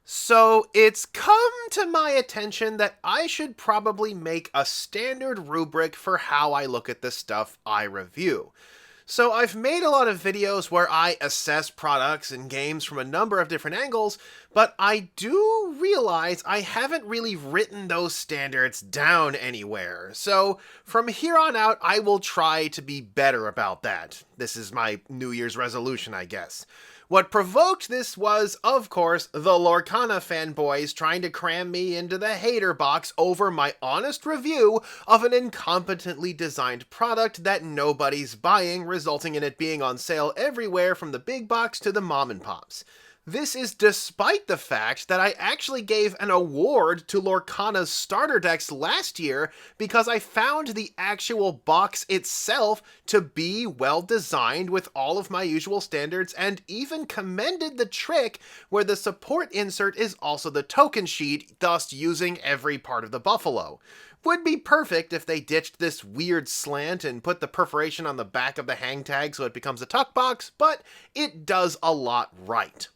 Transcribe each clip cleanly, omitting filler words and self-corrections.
So it's come to my attention that I should probably make a standard rubric for how I look at the stuff I review. So I've made a lot of videos where I assess products and games from a number of different angles, but I do realize I haven't really written those standards down anywhere. So from here on out, I will try to be better about that. This is my New Year's resolution, I guess. What provoked this was, of course, the Lorcana fanboys trying to cram me into the hater box over my honest review of an incompetently designed product that nobody's buying, resulting in it being on sale everywhere from the big box to the mom and pops. This is despite the fact that I actually gave an award to Lorcana's starter decks last year because I found the actual box itself to be well designed with all of my usual standards, and even commended the trick where the support insert is also the token sheet, thus using every part of the buffalo. Would be perfect if they ditched this weird slant and put the perforation on the back of the hang tag so it becomes a tuck box, but it does a lot right.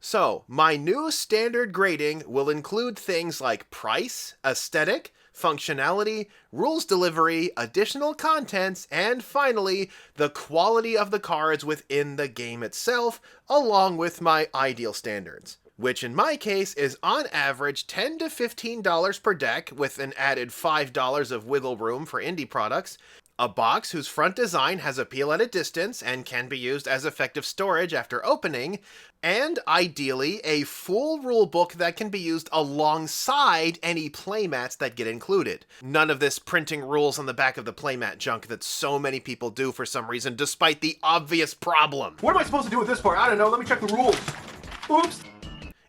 So, my new standard grading will include things like price, aesthetic, functionality, rules delivery, additional contents, and finally, the quality of the cards within the game itself, along with my ideal standards. Which in my case is on average $10 to $15 per deck, with an added $5 of wiggle room for indie products, a box whose front design has appeal at a distance and can be used as effective storage after opening, and ideally a full rulebook that can be used alongside any playmats that get included. None of this printing rules on the back of the playmat junk that so many people do for some reason, despite the obvious problem. What am I supposed to do with this part? I don't know, let me check the rules. Oops.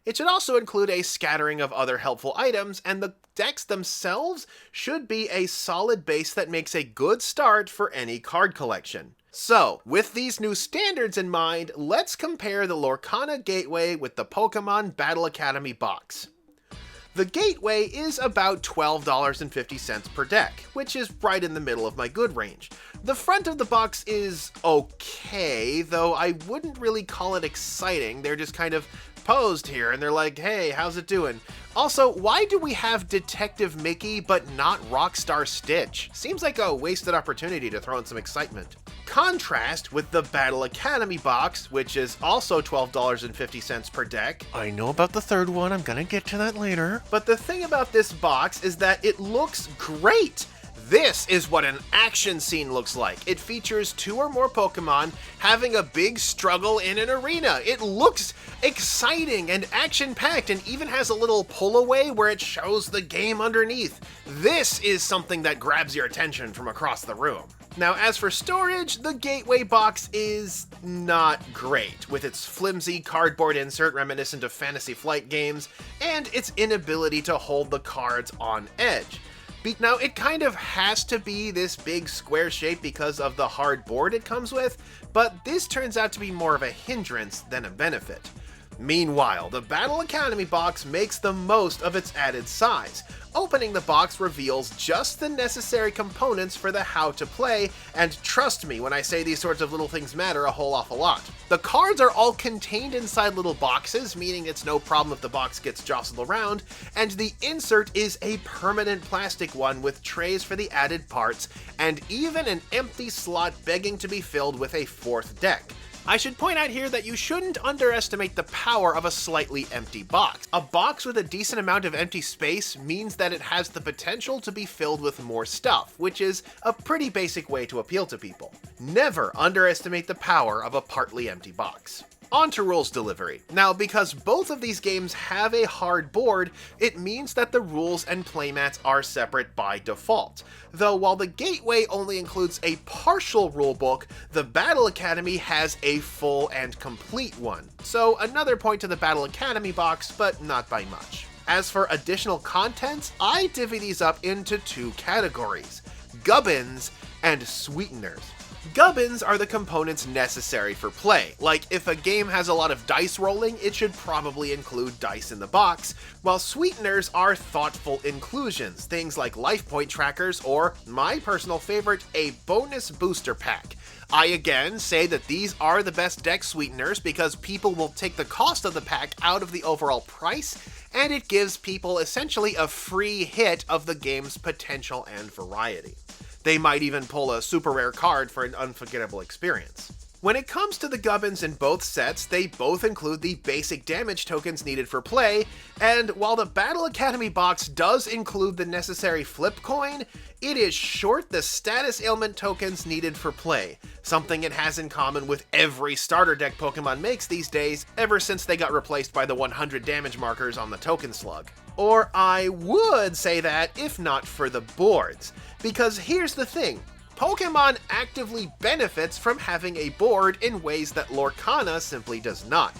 It should also include a scattering of other helpful items, and the decks themselves should be a solid base that makes a good start for any card collection. So, with these new standards in mind, let's compare the Lorcana Gateway with the Pokemon Battle Academy box. The Gateway is about $12.50 per deck, which is right in the middle of my good range. The front of the box is okay, though I wouldn't really call it exciting. They're just kind of posed here and they're like, hey, how's it doing? Also, why do we have Detective Mickey but not Rockstar Stitch? Seems like a wasted opportunity to throw in some excitement. Contrast with the Battle Academy box, which is also $12.50 per deck. I know about the third one, I'm gonna get to that later. But the thing about this box is that it looks great! This is what an action scene looks like. It features 2 or more Pokemon having a big struggle in an arena. It looks exciting and action-packed, and even has a little pull-away where it shows the game underneath. This is something that grabs your attention from across the room. Now, as for storage, the Gateway box is not great, with its flimsy cardboard insert reminiscent of Fantasy Flight games, and its inability to hold the cards on edge. Now, it kind of has to be this big square shape because of the hard board it comes with, but this turns out to be more of a hindrance than a benefit. Meanwhile, the Battle Academy box makes the most of its added size. Opening the box reveals just the necessary components for the how to play, and trust me when I say these sorts of little things matter a whole awful lot. The cards are all contained inside little boxes, meaning it's no problem if the box gets jostled around, and the insert is a permanent plastic one with trays for the added parts, and even an empty slot begging to be filled with a 4th deck. I should point out here that you shouldn't underestimate the power of a slightly empty box. A box with a decent amount of empty space means that it has the potential to be filled with more stuff, which is a pretty basic way to appeal to people. Never underestimate the power of a partly empty box. On to rules delivery. Now, because both of these games have a hard board, it means that the rules and playmats are separate by default. Though while the Gateway only includes a partial rulebook, the Battle Academy has a full and complete one. So another point to the Battle Academy box, but not by much. As for additional contents, I divvy these up into 2 categories: gubbins and sweeteners. Gubbins are the components necessary for play. Like, if a game has a lot of dice rolling, it should probably include dice in the box, while sweeteners are thoughtful inclusions, things like life point trackers or, my personal favorite, a bonus booster pack. I again say that these are the best deck sweeteners because people will take the cost of the pack out of the overall price, and it gives people essentially a free hit of the game's potential and variety. They might even pull a super rare card for an unforgettable experience. When it comes to the gubbins in both sets, they both include the basic damage tokens needed for play, and while the Battle Academy box does include the necessary flip coin, it is short the status ailment tokens needed for play, something it has in common with every starter deck Pokemon makes these days, ever since they got replaced by the 100 damage markers on the token slug. Or I would say that if not for the boards, because here's the thing. Pokemon actively benefits from having a board in ways that Lorcana simply does not.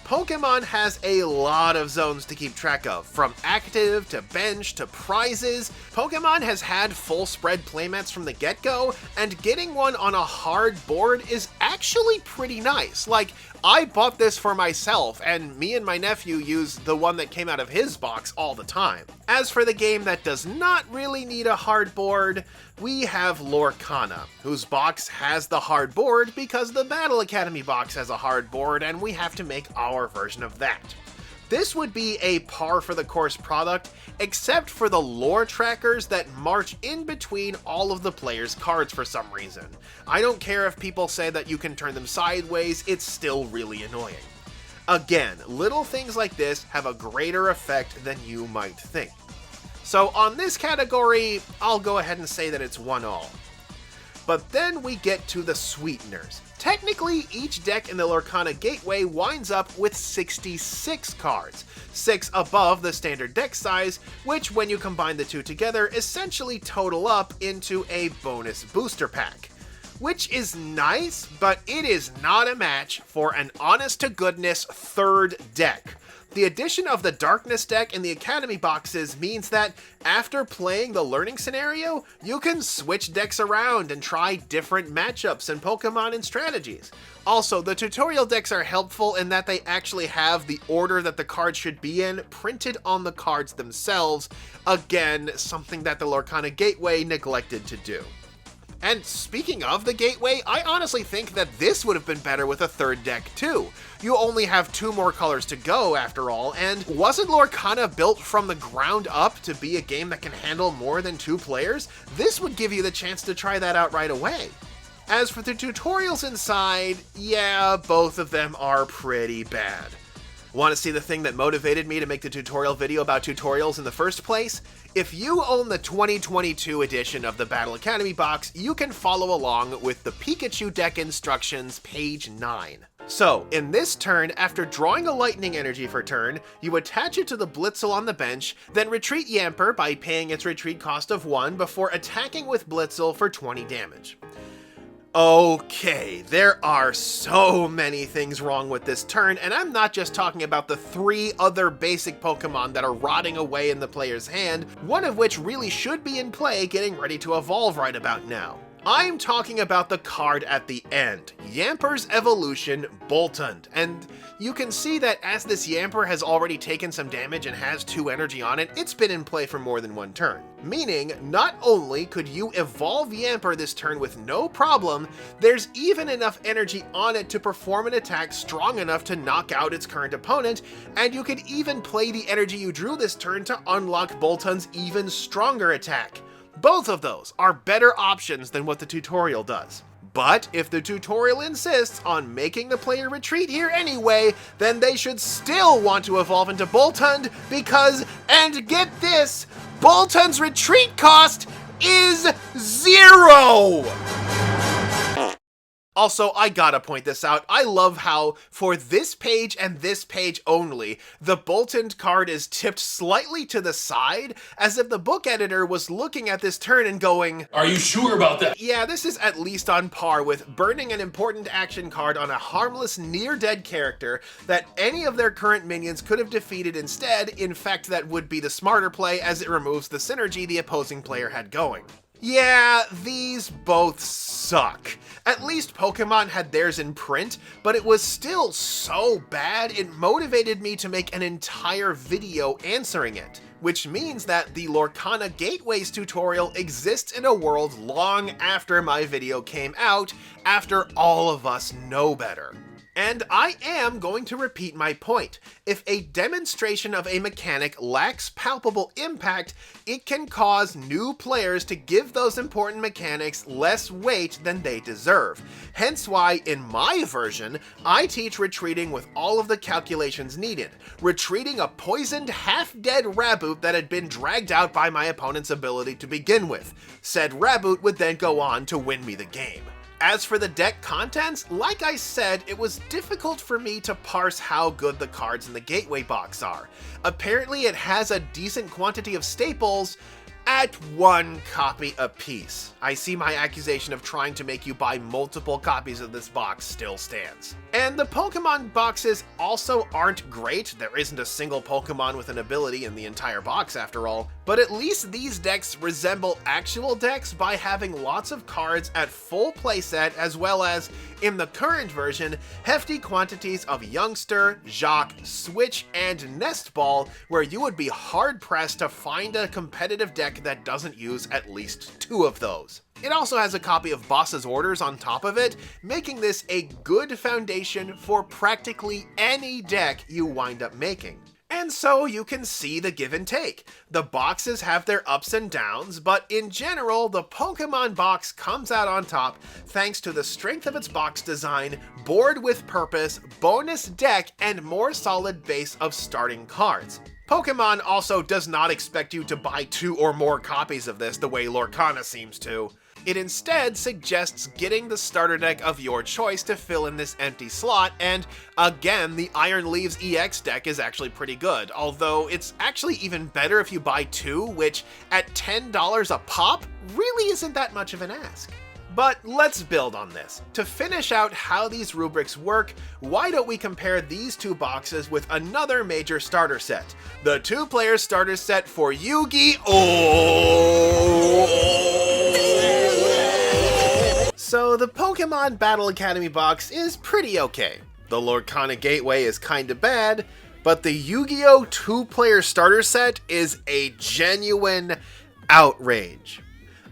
Pokemon has a lot of zones to keep track of, from active to bench to prizes. Pokemon has had full spread playmats from the get-go, and getting one on a hard board is actually pretty nice. Like, I bought this for myself, and me and my nephew use the one that came out of his box all the time. As for the game that does not really need a hard board, we have Lorcana, whose box has the hard board because the Battle Academy box has a hard board, and we have to make our version of that. This would be a par for the course product, except for the lore trackers that march in between all of the players' cards for some reason. I don't care if people say that you can turn them sideways, it's still really annoying. Again, little things like this have a greater effect than you might think. So on this category, I'll go ahead and say that it's 1-all. But then we get to the sweeteners. Technically, each deck in the Lorcana Gateway winds up with 66 cards, 6 above the standard deck size, which when you combine the two together essentially total up into a bonus booster pack. Which is nice, but it is not a match for an honest-to-goodness third deck. The addition of the Darkness deck in the Academy boxes means that after playing the learning scenario, you can switch decks around and try different matchups and Pokemon and strategies. Also, the tutorial decks are helpful in that they actually have the order that the cards should be in printed on the cards themselves, again, something that the Lorcana Gateway neglected to do. And speaking of the Gateway, I honestly think that this would have been better with a third deck too. You only have 2 more colors to go after all, and wasn't Lorcana built from the ground up to be a game that can handle more than 2 players? This would give you the chance to try that out right away. As for the tutorials inside, yeah, both of them are pretty bad. Want to see the thing that motivated me to make the tutorial video about tutorials in the first place? If you own the 2022 edition of the Battle Academy box, you can follow along with the Pikachu deck instructions, page 9. So, in this turn, after drawing a lightning energy for turn, you attach it to the Blitzel on the bench, then retreat Yamper by paying its retreat cost of 1 before attacking with Blitzel for 20 damage. Okay, there are so many things wrong with this turn, and I'm not just talking about the 3 other basic Pokemon that are rotting away in the player's hand, one of which really should be in play getting ready to evolve right about now. I'm talking about the card at the end, Yamper's evolution, Boltund, and you can see that as this Yamper has already taken some damage and has 2 energy on it, it's been in play for more than 1 turn. Meaning, not only could you evolve Yamper this turn with no problem, there's even enough energy on it to perform an attack strong enough to knock out its current opponent, and you could even play the energy you drew this turn to unlock Boltund's even stronger attack. Both of those are better options than what the tutorial does. But if the tutorial insists on making the player retreat here anyway, then they should still want to evolve into Boltund because, and get this, Boltund's retreat cost is 0! Also, I gotta point this out, I love how, for this page and this page only, the Boltund card is tipped slightly to the side, as if the book editor was looking at this turn and going, "Are you sure about that?" Yeah, this is at least on par with burning an important action card on a harmless, near-dead character that any of their current minions could have defeated instead. In fact, that would be the smarter play, as it removes the synergy the opposing player had going. Yeah, these both suck. At least Pokemon had theirs in print, but it was still so bad it motivated me to make an entire video answering it. Which means that the Lorcana Gateways tutorial exists in a world long after my video came out, after all of us know better. And I am going to repeat my point. If a demonstration of a mechanic lacks palpable impact, it can cause new players to give those important mechanics less weight than they deserve. Hence why, in my version, I teach retreating with all of the calculations needed. Retreating a poisoned, half-dead Raboot that had been dragged out by my opponent's ability to begin with. Said Raboot would then go on to win me the game. As for the deck contents, like I said, it was difficult for me to parse how good the cards in the Gateway box are. Apparently it has a decent quantity of staples at 1 copy apiece. I see my accusation of trying to make you buy multiple copies of this box still stands. And the Pokemon boxes also aren't great. There isn't a single Pokemon with an ability in the entire box after all, but at least these decks resemble actual decks by having lots of cards at full playset, as well as, in the current version, hefty quantities of Youngster, Jacques, Switch, and Nest Ball, where you would be hard-pressed to find a competitive deck that doesn't use at least 2 of those. It also has a copy of Boss's Orders on top of it, making this a good foundation for practically any deck you wind up making. And so you can see the give and take. The boxes have their ups and downs, but in general, the Pokemon box comes out on top thanks to the strength of its box design, board with purpose, bonus deck, and more solid base of starting cards. Pokemon also does not expect you to buy 2 or more copies of this the way Lorcana seems to. It instead suggests getting the starter deck of your choice to fill in this empty slot, and again, the Iron Leaves EX deck is actually pretty good, although it's actually even better if you buy 2, which at $10 a pop really isn't that much of an ask. But let's build on this. To finish out how these rubrics work, why don't we compare these 2 boxes with another major starter set, the 2-player starter set for Yu-Gi-Oh! So the Pokemon Battle Academy box is pretty okay. The Lorcana Gateway is kinda bad, but the Yu-Gi-Oh! 2-player starter set is a genuine outrage.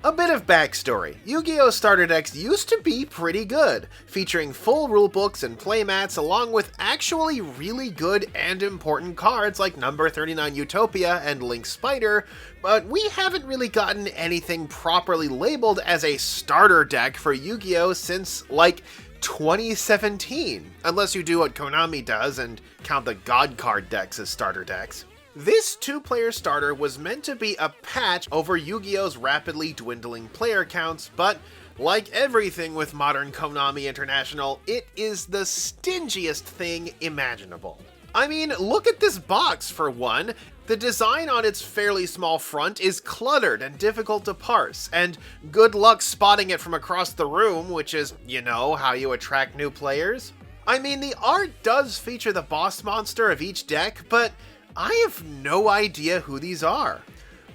A bit of backstory. Yu-Gi-Oh! Starter decks used to be pretty good, featuring full rulebooks and playmats along with actually really good and important cards like number 39 Utopia and Link Spider, but we haven't really gotten anything properly labeled as a starter deck for Yu-Gi-Oh! Since, like, 2017, unless you do what Konami does and count the God card decks as starter decks. This 2-player starter was meant to be a patch over Yu-Gi-Oh's rapidly dwindling player counts, but like everything with modern Konami International, it is the stingiest thing imaginable. I mean, look at this box for one. The design on its fairly small front is cluttered and difficult to parse, and good luck spotting it from across the room, which is, you know, how you attract new players. I mean, the art does feature the boss monster of each deck, but I have no idea who these are.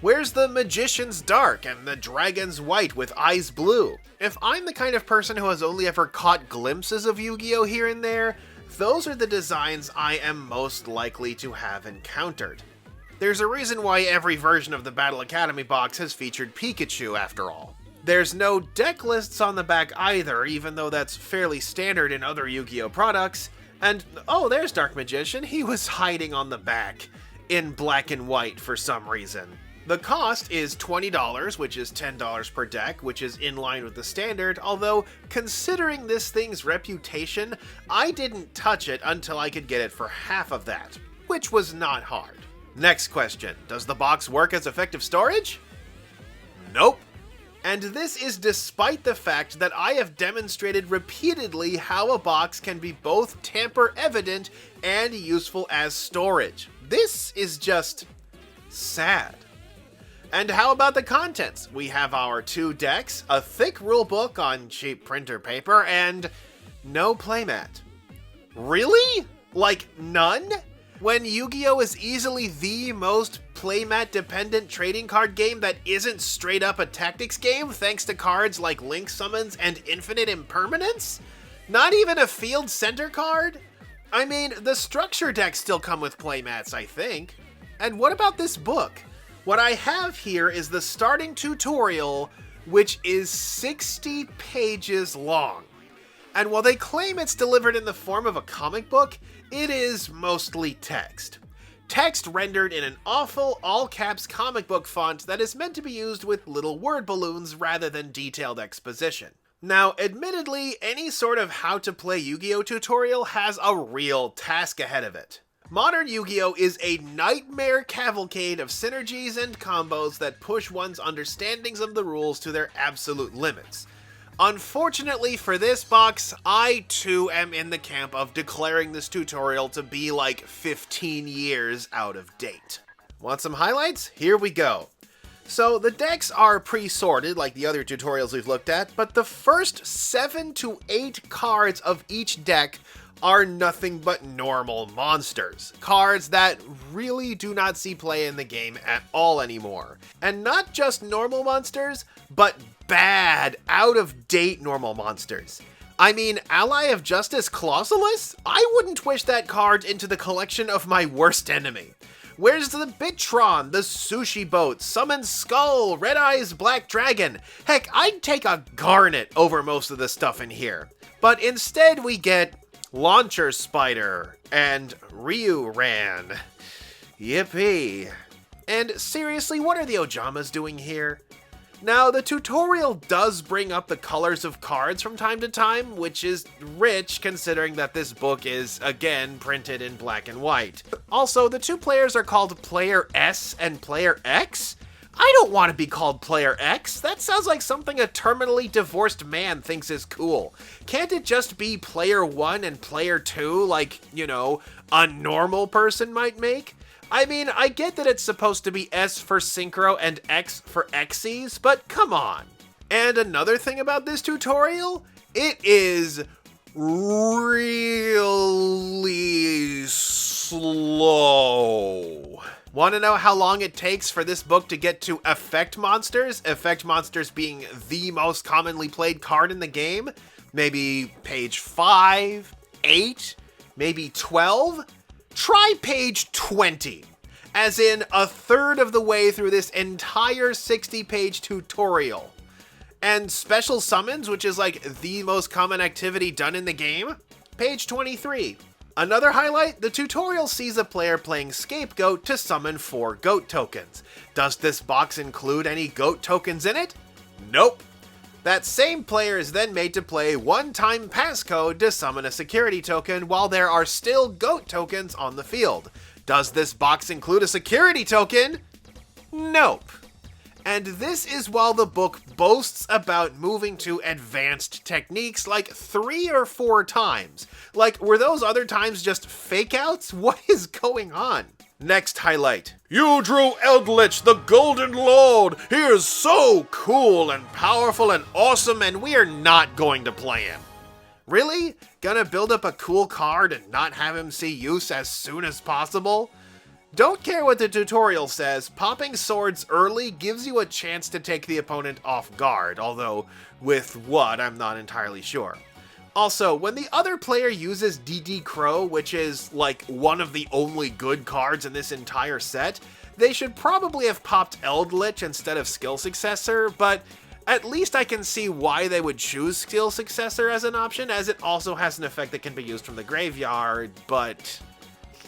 Where's the Magician's Dark and the Dragon's White with eyes blue? If I'm the kind of person who has only ever caught glimpses of Yu-Gi-Oh! Here and there, those are the designs I am most likely to have encountered. There's a reason why every version of the Battle Academy box has featured Pikachu, after all. There's no deck lists on the back either, even though that's fairly standard in other Yu-Gi-Oh! Products. And, oh, there's Dark Magician. He was hiding on the back in black and white for some reason. The cost is $20, which is $10 per deck, which is in line with the standard, although considering this thing's reputation, I didn't touch it until I could get it for half of that, which was not hard. Next question, does the box work as effective storage? Nope. And this is despite the fact that I have demonstrated repeatedly how a box can be both tamper-evident and useful as storage. This is just sad. And how about the contents? We have our 2 decks, a thick rulebook on cheap printer paper, and no playmat. Really? Like none? When Yu-Gi-Oh! Is easily the most playmat-dependent trading card game that isn't straight up a tactics game thanks to cards like Link Summons and Infinite Impermanence? Not even a field center card? I mean, the structure decks still come with playmats, I think. And what about this book? What I have here is the starting tutorial, which is 60 pages long. And while they claim it's delivered in the form of a comic book, it is mostly text. Text rendered in an awful all-caps comic book font that is meant to be used with little word balloons rather than detailed exposition. Now, admittedly, any sort of how to play Yu-Gi-Oh! Tutorial has a real task ahead of it. Modern Yu-Gi-Oh! Is a nightmare cavalcade of synergies and combos that push one's understandings of the rules to their absolute limits. Unfortunately for this box, I too am in the camp of declaring this tutorial to be like 15 years out of date. Want some highlights? Here we go. So the decks are pre-sorted like the other tutorials we've looked at, but the first 7 to 8 cards of each deck are nothing but normal monsters. Cards that really do not see play in the game at all anymore. And not just normal monsters, but bad, out-of-date normal monsters. I mean, Ally of Justice Clausulus? I wouldn't wish that card into the collection of my worst enemy. Where's the Bitron, the Sushi Boat, Summon Skull, Red Eyes Black Dragon? Heck, I'd take a Garnet over most of the stuff in here. But instead we get Launcher Spider and Ryu Ran. Yippee. And seriously, what are the Ojamas doing here? Now, the tutorial does bring up the colors of cards from time to time, which is rich considering that this book is, again, printed in black and white. Also, the two players are called Player S and Player X? I don't want to be called Player X. That sounds like something a terminally divorced man thinks is cool. Can't it just be Player 1 and Player 2 like, you know, a normal person might make? I mean, I get that it's supposed to be S for Synchro and X for Xyz, but come on. And another thing about this tutorial, it is really slow. Want to know how long it takes for this book to get to Effect Monsters? Effect Monsters being the most commonly played card in the game? Maybe page 5, 8, maybe 12? Try page 20, as in a third of the way through this entire 60-page tutorial. And special summons, which is like the most common activity done in the game, page 23. Another highlight, the tutorial sees a player playing Scapegoat to summon 4 goat tokens. Does this box include any goat tokens in it? Nope. That same player is then made to play one-time passcode to summon a security token while there are still goat tokens on the field. Does this box include a security token? Nope. And this is while the book boasts about moving to advanced techniques like 3 or 4 times. Like, were those other times just fake outs? What is going on? Next highlight. You drew Eldritch, the Golden Lord. He is so cool and powerful and awesome, and we are not going to play him. Really? Gonna build up a cool card and not have him see use as soon as possible? Don't care what the tutorial says, popping swords early gives you a chance to take the opponent off guard, although with what, I'm not entirely sure. Also, when the other player uses DD Crow, which is like one of the only good cards in this entire set, they should probably have popped Eldritch instead of Skill Successor, but at least I can see why they would choose Skill Successor as an option, as it also has an effect that can be used from the graveyard, but...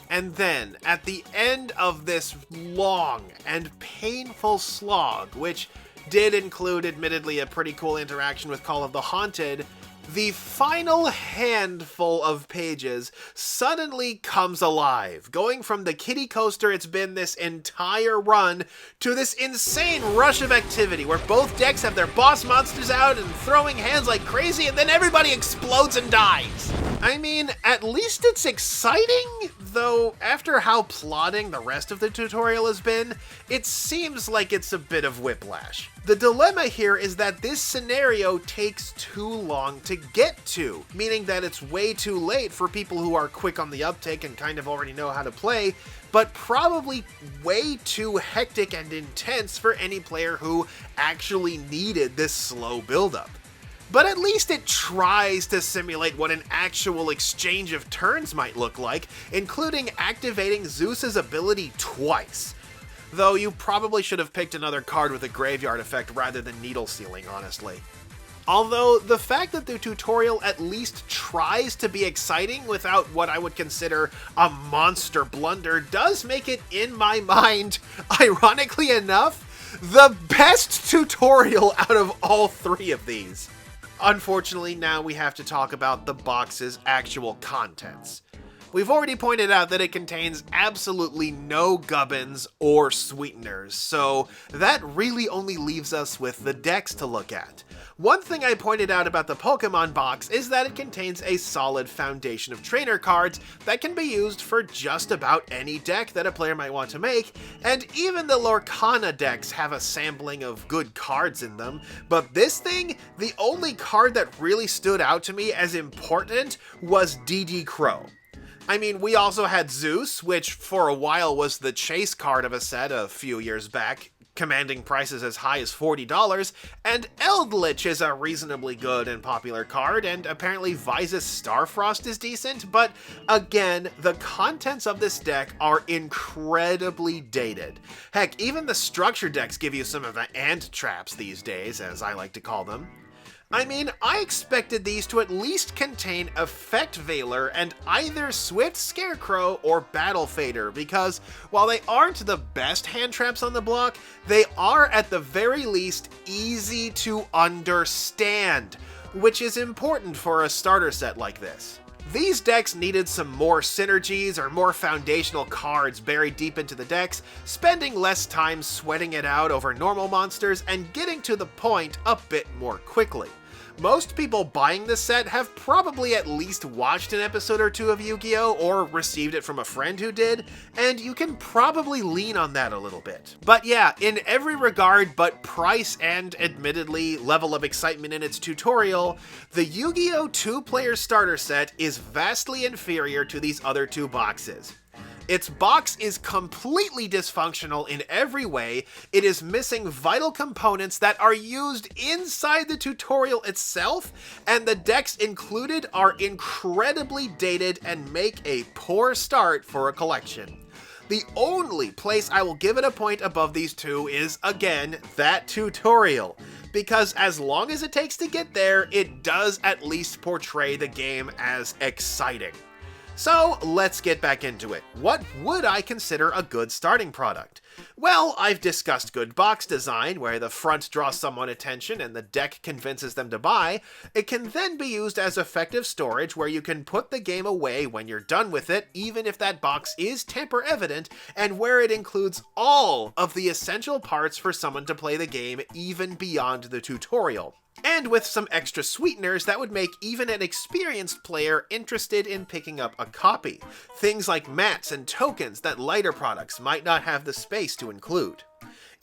And then, at the end of this long and painful slog, which did include admittedly a pretty cool interaction with Call of the Haunted, the final handful of pages suddenly comes alive, going from the kiddie coaster it's been this entire run to this insane rush of activity where both decks have their boss monsters out and throwing hands like crazy, and then everybody explodes and dies. I mean, at least it's exciting, though after how plodding the rest of the tutorial has been, it seems like it's a bit of whiplash. The dilemma here is that this scenario takes too long to get to, meaning that it's way too late for people who are quick on the uptake and kind of already know how to play, but probably way too hectic and intense for any player who actually needed this slow buildup. But at least it tries to simulate what an actual exchange of turns might look like, including activating Zeus's ability twice. Though you probably should have picked another card with a graveyard effect rather than needle sealing, honestly. Although, the fact that the tutorial at least tries to be exciting without what I would consider a monster blunder does make it, in my mind, ironically enough, the best tutorial out of all three of these. Unfortunately, now we have to talk about the box's actual contents. We've already pointed out that it contains absolutely no gubbins or sweeteners, so that really only leaves us with the decks to look at. One thing I pointed out about the Pokemon box is that it contains a solid foundation of trainer cards that can be used for just about any deck that a player might want to make, and even the Lorcana decks have a sampling of good cards in them, but this thing, the only card that really stood out to me as important was DD Crow. I mean, we also had Zeus, which for a while was the chase card of a set a few years back, commanding prices as high as $40, and Eldritch is a reasonably good and popular card, and apparently Vysa's Starfrost is decent, but again, the contents of this deck are incredibly dated. Heck, even the structure decks give you some of the ant traps these days, as I like to call them. I mean, I expected these to at least contain Effect Veiler and either Swift Scarecrow or Battle Fader, because while they aren't the best hand traps on the block, they are at the very least easy to understand, which is important for a starter set like this. These decks needed some more synergies or more foundational cards buried deep into the decks, spending less time sweating it out over normal monsters and getting to the point a bit more quickly. Most people buying this set have probably at least watched an episode or two of Yu-Gi-Oh! Or received it from a friend who did, and you can probably lean on that a little bit. But yeah, in every regard but price and, admittedly, level of excitement in its tutorial, the Yu-Gi-Oh! 2-player starter set is vastly inferior to these other two boxes. Its box is completely dysfunctional in every way. It is missing vital components that are used inside the tutorial itself, and the decks included are incredibly dated and make a poor start for a collection. The only place I will give it a point above these two is, again, that tutorial, because as long as it takes to get there, it does at least portray the game as exciting. So let's get back into it. What would I consider a good starting product? Well, I've discussed good box design, where the front draws someone attention and the deck convinces them to buy. It can then be used as effective storage, where you can put the game away when you're done with it, even if that box is tamper evident, and where it includes all of the essential parts for someone to play the game even beyond the tutorial. And with some extra sweeteners that would make even an experienced player interested in picking up a copy. Things like mats and tokens that lighter products might not have the space to include.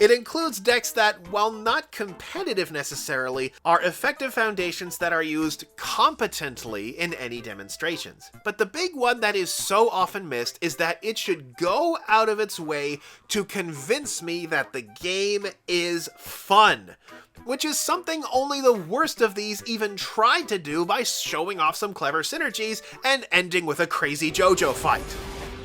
It includes decks that, while not competitive necessarily, are effective foundations that are used competently in any demonstrations. But the big one that is so often missed is that it should go out of its way to convince me that the game is fun, which is something only the worst of these even tried to do by showing off some clever synergies and ending with a crazy JoJo fight.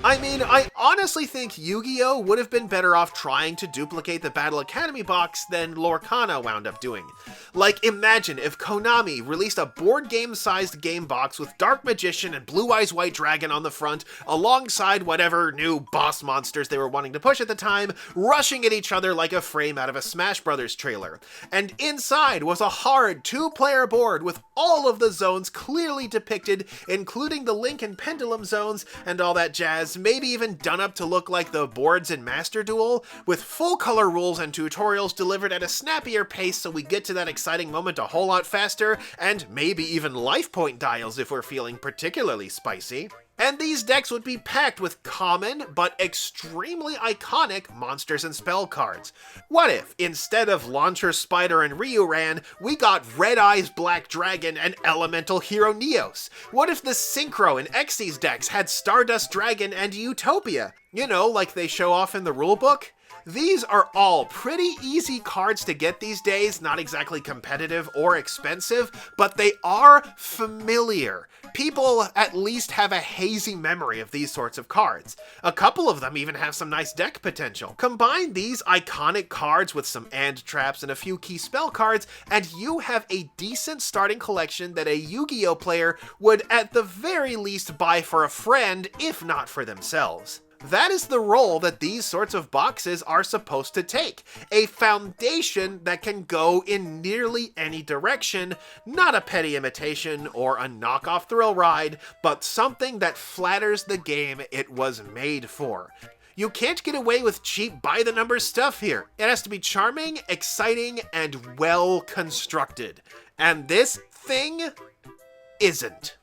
I mean, I honestly think Yu-Gi-Oh! Would have been better off trying to duplicate the Battle Academy box than Lorcana wound up doing. Like, imagine if Konami released a board game-sized game box with Dark Magician and Blue Eyes White Dragon on the front, alongside whatever new boss monsters they were wanting to push at the time, rushing at each other like a frame out of a Smash Brothers trailer. And inside was a hard 2-player board with all of the zones clearly depicted, including the Link and Pendulum zones and all that jazz, areas, maybe even done up to look like the boards in Master Duel, with full color rules and tutorials delivered at a snappier pace so we get to that exciting moment a whole lot faster, and maybe even life point dials if we're feeling particularly spicy. And these decks would be packed with common, but extremely iconic monsters and spell cards. What if, instead of Launcher Spider and Ryuran, we got Red Eyes Black Dragon and Elemental Hero Neos? What if the Synchro and Xyz decks had Stardust Dragon and Utopia? You know, like they show off in the rulebook? These are all pretty easy cards to get these days, not exactly competitive or expensive, but they are familiar. People at least have a hazy memory of these sorts of cards. A couple of them even have some nice deck potential. Combine these iconic cards with some and traps and a few key spell cards, and you have a decent starting collection that a Yu-Gi-Oh player would at the very least buy for a friend, if not for themselves. That is the role that these sorts of boxes are supposed to take. A foundation that can go in nearly any direction, not a petty imitation or a knockoff thrill ride, but something that flatters the game it was made for. You can't get away with cheap by-the-numbers stuff here. It has to be charming, exciting, and well constructed. And this thing isn't.